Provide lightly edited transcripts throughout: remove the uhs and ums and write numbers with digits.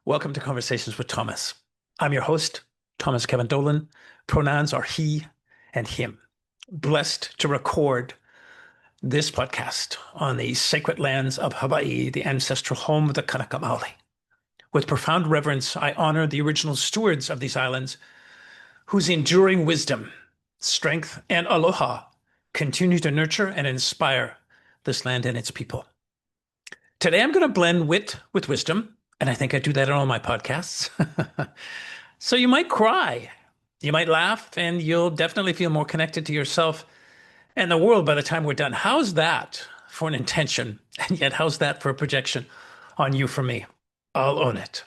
Welcome to Conversations with Thomas. I'm your host, Thomas Kevin Dolan. Pronouns are he and him. Blessed to record this podcast on the sacred lands of Hawaii, the ancestral home of the Kanaka Maoli. With profound reverence, I honor the original stewards of these islands whose enduring wisdom, strength, and aloha continue to nurture and inspire this land and its people. Today, I'm going to blend wit with wisdom, and I think I do that in all my podcasts. So you might cry, you might laugh, and you'll definitely feel more connected to yourself and the world by the time we're done. How's that for an intention? And yet, how's that for a projection on you from me? I'll own it.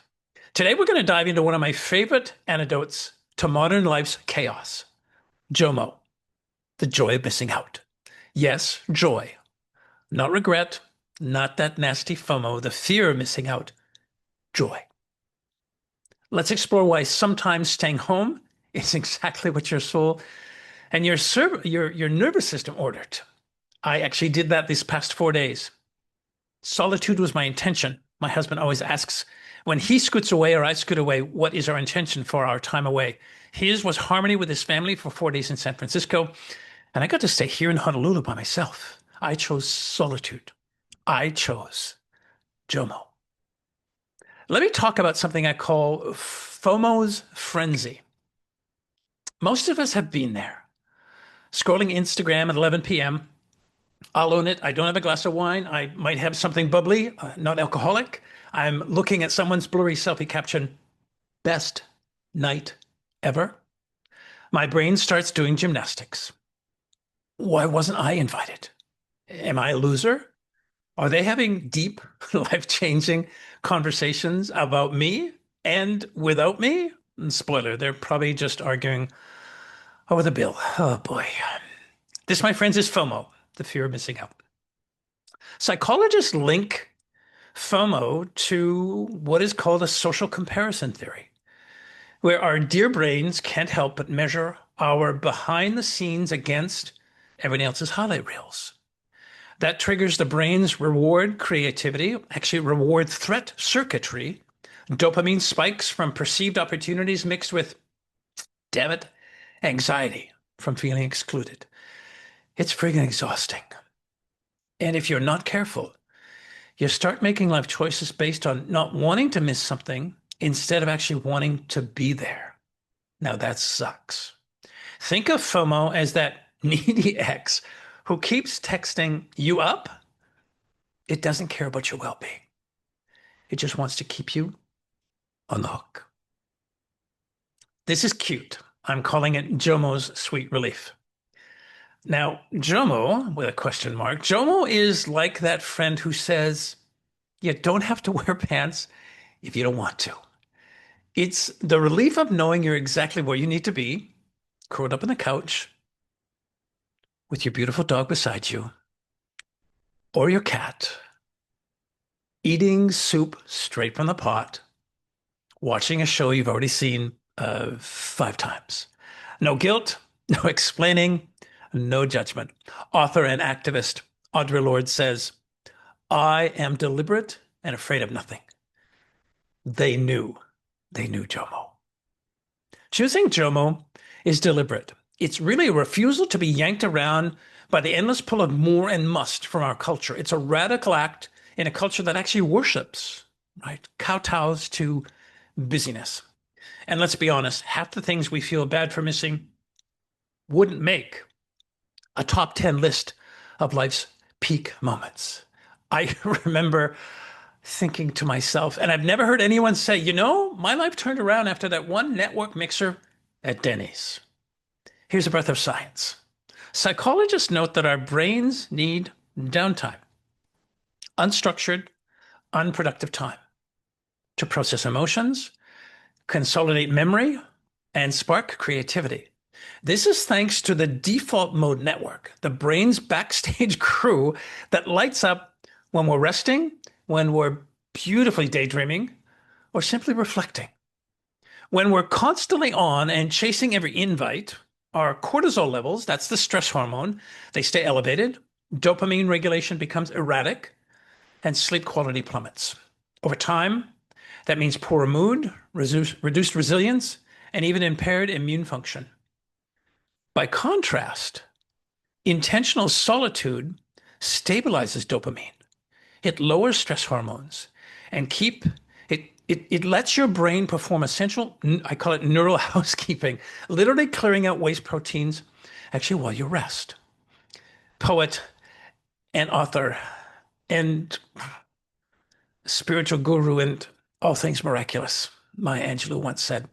Today, we're going to dive into one of my favorite antidotes to modern life's chaos, JOMO, the joy of missing out. Yes, joy, not regret, not that nasty FOMO, the fear of missing out, joy. Let's explore why sometimes staying home is exactly what your soul and your nervous system ordered. I actually did that these past 4 days. Solitude was my intention. My husband always asks, when he scoots away or I scoot away, what is our intention for our time away? His was harmony with his family for 4 days in San Francisco, and I got to stay here in Honolulu by myself. I chose solitude. I chose JOMO. Let me talk about something I call FOMO's frenzy. Most of us have been there. Scrolling Instagram at 11 p.m. I'll own it. I don't have a glass of wine. I might have something bubbly, not alcoholic. I'm looking at someone's blurry selfie caption, best night ever. My brain starts doing gymnastics. Why wasn't I invited? Am I a loser? Are they having deep, life-changing conversations about me and without me? And spoiler, they're probably just arguing over the bill. Oh boy. This, my friends, is FOMO, the fear of missing out. Psychologists link FOMO to what is called a social comparison theory, where our dear brains can't help but measure our behind the scenes against everyone else's highlight reels. That triggers the brain's reward creativity, actually reward threat circuitry. Dopamine spikes from perceived opportunities mixed with, damn it, anxiety from feeling excluded. It's friggin' exhausting. And if you're not careful, you start making life choices based on not wanting to miss something instead of actually wanting to be there. Now that sucks. Think of FOMO as that needy ex who keeps texting you up. It doesn't care about your well-being. It just wants to keep you on the hook. This is cute. I'm calling it JOMO's sweet relief. Now, JOMO, with a question mark, JOMO is like that friend who says, you don't have to wear pants if you don't want to. It's the relief of knowing you're exactly where you need to be, curled up on the couch, with your beautiful dog beside you, or your cat, eating soup straight from the pot, watching a show you've already seen 5 times. No guilt, no explaining, no judgment. Author and activist Audre Lorde says, I am deliberate and afraid of nothing. They knew JOMO. Choosing JOMO is deliberate. It's really a refusal to be yanked around by the endless pull of more and must from our culture. It's a radical act in a culture that actually worships, right? Kowtows to busyness. And let's be honest, half the things we feel bad for missing wouldn't make a top 10 list of life's peak moments. I remember thinking to myself, and I've never heard anyone say, you know, my life turned around after that one network mixer at Denny's. Here's a breath of science. Psychologists note that our brains need downtime, unstructured, unproductive time to process emotions, consolidate memory, and spark creativity. This is thanks to the default mode network, the brain's backstage crew that lights up when we're resting, when we're beautifully daydreaming, or simply reflecting. When we're constantly on and chasing every invite, our cortisol levels, that's the stress hormone, they stay elevated, dopamine regulation becomes erratic, and sleep quality plummets. Over time, That means poor mood, reduced resilience, and even impaired immune function. By contrast, intentional solitude stabilizes dopamine. It lowers stress hormones and it lets your brain perform essential, I call it neural housekeeping, literally clearing out waste proteins actually while you rest. Poet and author and spiritual guru and all things miraculous, Maya Angelou once said,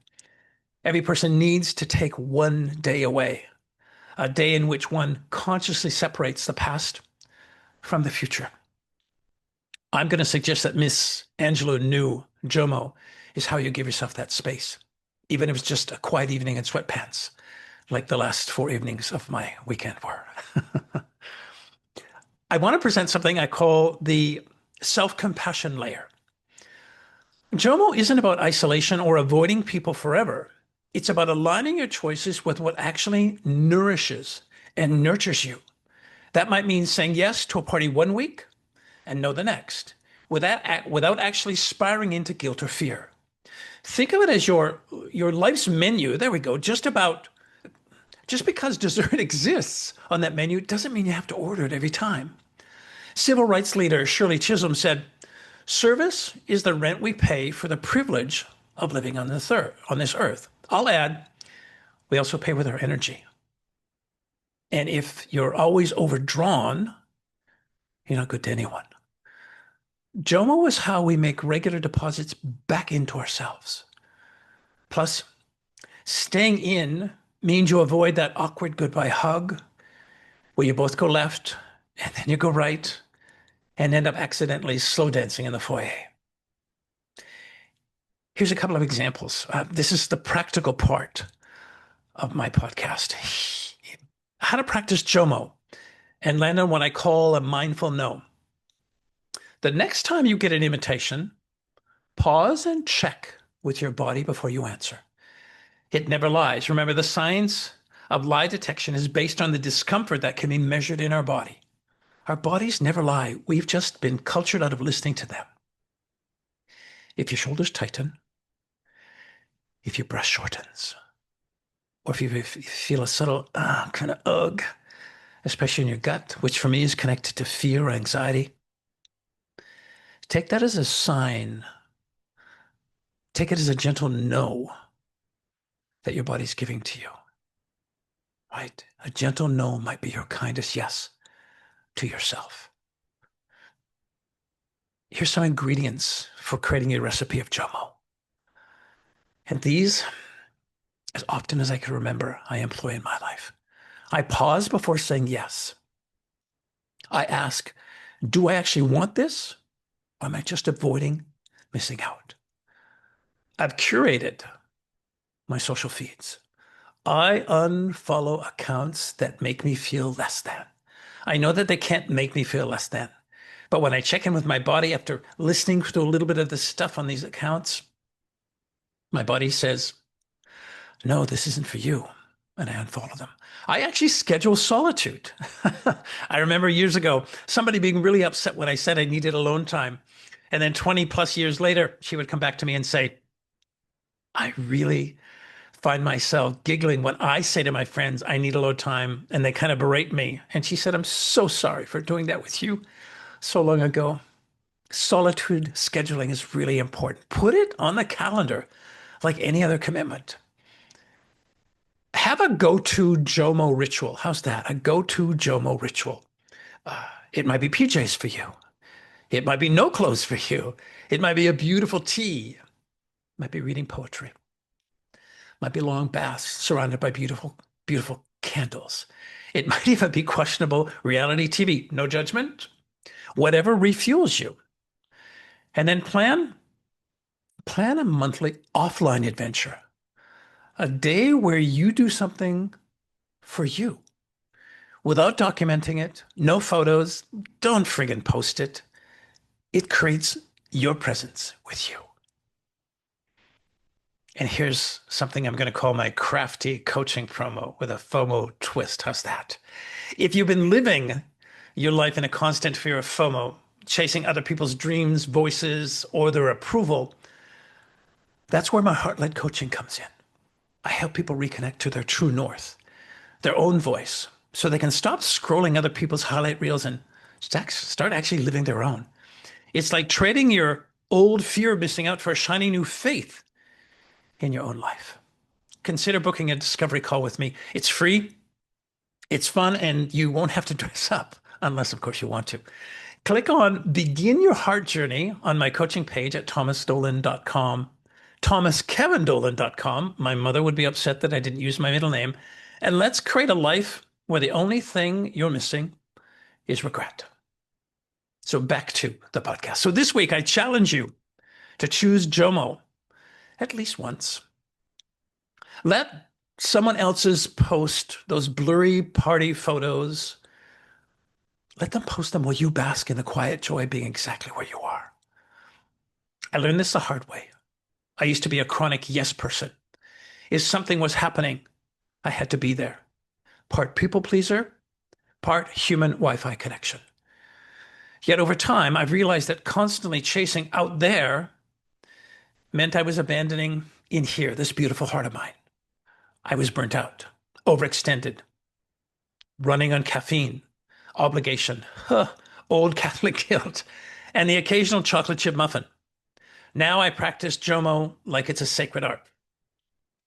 every person needs to take one day away, a day in which one consciously separates the past from the future. I'm going to suggest that Miss Angelou knew JOMO is how you give yourself that space, even if it's just a quiet evening in sweatpants, like the last 4 evenings of my weekend were. I want to present something I call the self-compassion layer. JOMO isn't about isolation or avoiding people forever. It's about aligning your choices with what actually nourishes and nurtures you. That might mean saying yes to a party one week and no the next, without actually spiraling into guilt or fear. Think of it as your life's menu. There we go. Just because dessert exists on that menu doesn't mean you have to order it every time. Civil rights leader Shirley Chisholm said, service is the rent we pay for the privilege of living on this earth. I'll add, we also pay with our energy. And if you're always overdrawn, you're not good to anyone. JOMO is how we make regular deposits back into ourselves. Plus, staying in means you avoid that awkward goodbye hug where you both go left and then you go right and end up accidentally slow dancing in the foyer. Here's a couple of examples. This is the practical part of my podcast. How to practice JOMO and land on what I call a mindful no. The next time you get an invitation, pause and check with your body before you answer. It never lies. Remember, the science of lie detection is based on the discomfort that can be measured in our body. Our bodies never lie. We've just been cultured out of listening to them. If your shoulders tighten, if your breath shortens, or if you feel a subtle kind of ugh, especially in your gut, which for me is connected to fear or anxiety, take that as a sign. Take it as a gentle no that your body's giving to you, right? A gentle no might be your kindest yes to yourself. Here's some ingredients for creating a recipe of JOMO. And these, as often as I can remember, I employ in my life. I pause before saying yes. I ask, do I actually want this? Or am I just avoiding missing out? I've curated my social feeds. I unfollow accounts that make me feel less than. I know that they can't make me feel less than. But when I check in with my body after listening to a little bit of this stuff on these accounts, my body says, no, this isn't for you. And I unfollow them. I actually schedule solitude. I remember years ago, somebody being really upset when I said I needed alone time. And then 20 plus years later, she would come back to me and say, I really find myself giggling when I say to my friends, I need alone time, and they kind of berate me. And she said, I'm so sorry for doing that with you so long ago. Solitude scheduling is really important. Put it on the calendar like any other commitment. Have a go-to JOMO ritual. How's that? A go-to JOMO ritual. It might be PJs for you. It might be no clothes for you. It might be a beautiful tea. It might be reading poetry. It might be long baths surrounded by beautiful, beautiful candles. It might even be questionable reality TV. No judgment. Whatever refuels you. And then plan a monthly offline adventure. A day where you do something for you without documenting it, no photos, don't friggin' post it. It creates your presence with you. And here's something I'm going to call my crafty coaching promo with a FOMO twist. How's that? If you've been living your life in a constant fear of FOMO, chasing other people's dreams, voices, or their approval, That's where my heart-led coaching comes in. I help people reconnect to their true north, their own voice, so they can stop scrolling other people's highlight reels and start actually living their own. It's like trading your old fear of missing out for a shiny new faith in your own life. Consider booking a discovery call with me. It's free, it's fun, and you won't have to dress up unless, of course, you want to. Click on Begin Your Heart Journey on my coaching page at thomasdolan.com, thomaskevindolan.com. My mother would be upset that I didn't use my middle name. And let's create a life where the only thing you're missing is regret. So back to the podcast. So this week, I challenge you to choose JOMO at least once. Let someone else's post those blurry party photos. Let them post them while you bask in the quiet joy of being exactly where you are. I learned this the hard way. I used to be a chronic yes person. If something was happening, I had to be there. Part people pleaser, part human Wi-Fi connection. Yet over time, I've realized that constantly chasing out there meant I was abandoning in here, this beautiful heart of mine. I was burnt out, overextended, running on caffeine, obligation, old Catholic guilt, and the occasional chocolate chip muffin. Now I practice JOMO like it's a sacred art.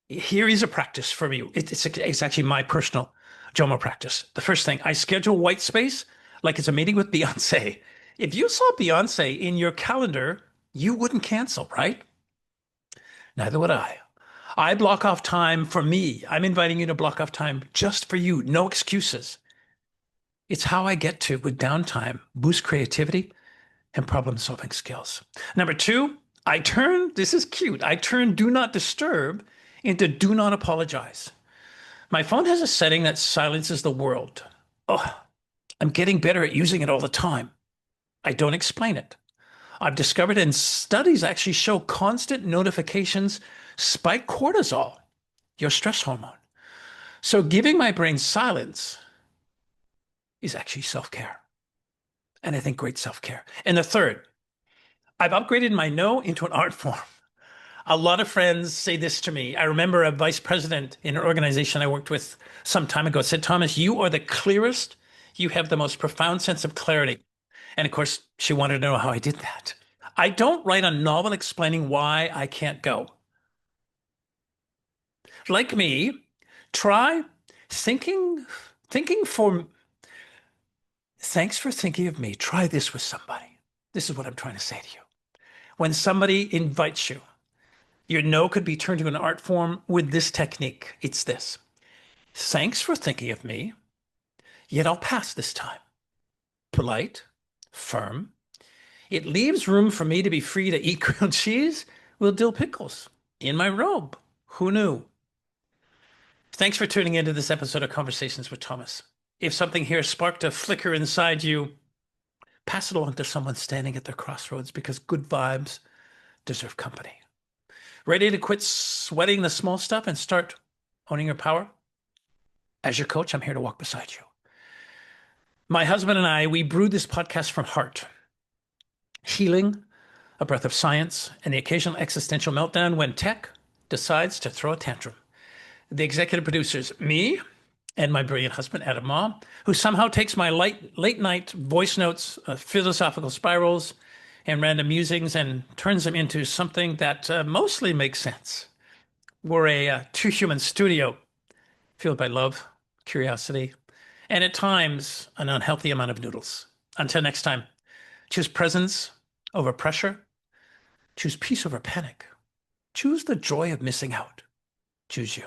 Here is a practice for me. It's actually my personal JOMO practice. The first thing, I schedule white space like it's a meeting with Beyonce. If you saw Beyonce in your calendar, you wouldn't cancel, right? Neither would I. I block off time for me. I'm inviting you to block off time just for you. No excuses. It's how I get to, with downtime, boost creativity and problem-solving skills. Number two, this is cute, I turn do not disturb into do not apologize. My phone has a setting that silences the world. Oh, I'm getting better at using it all the time. I don't explain it. I've discovered, and studies actually show, constant notifications spike cortisol, your stress hormone. So giving my brain silence is actually self-care. And I think great self-care. And the third, I've upgraded my no into an art form. A lot of friends say this to me. I remember a vice president in an organization I worked with some time ago said, Thomas, you are the clearest. You have the most profound sense of clarity. And of course, she wanted to know how I did that. I don't write a novel explaining why I can't go. Like me, try thinking for, thanks for thinking of me. Try this with somebody. This is what I'm trying to say to you. When somebody invites you, your no could be turned to an art form with this technique. It's this. Thanks for thinking of me, yet I'll pass this time. Polite, firm. It leaves room for me to be free to eat grilled cheese with dill pickles in my robe. Who knew? Thanks for tuning into this episode of Conversations with Thomas. If something here sparked a flicker inside you, pass it along to someone standing at their crossroads, because good vibes deserve company. Ready to quit sweating the small stuff and start owning your power? As your coach, I'm here to walk beside you. My husband and I, we brewed this podcast from heart. Healing, a breath of science, and the occasional existential meltdown when tech decides to throw a tantrum. The executive producers, me and my brilliant husband, Adam Ma, who somehow takes my late night voice notes, philosophical spirals, and random musings and turns them into something that mostly makes sense. We're a two-human studio fueled by love, curiosity, and at times an unhealthy amount of noodles. Until next time, choose presence over pressure. Choose peace over panic. Choose the joy of missing out. Choose you.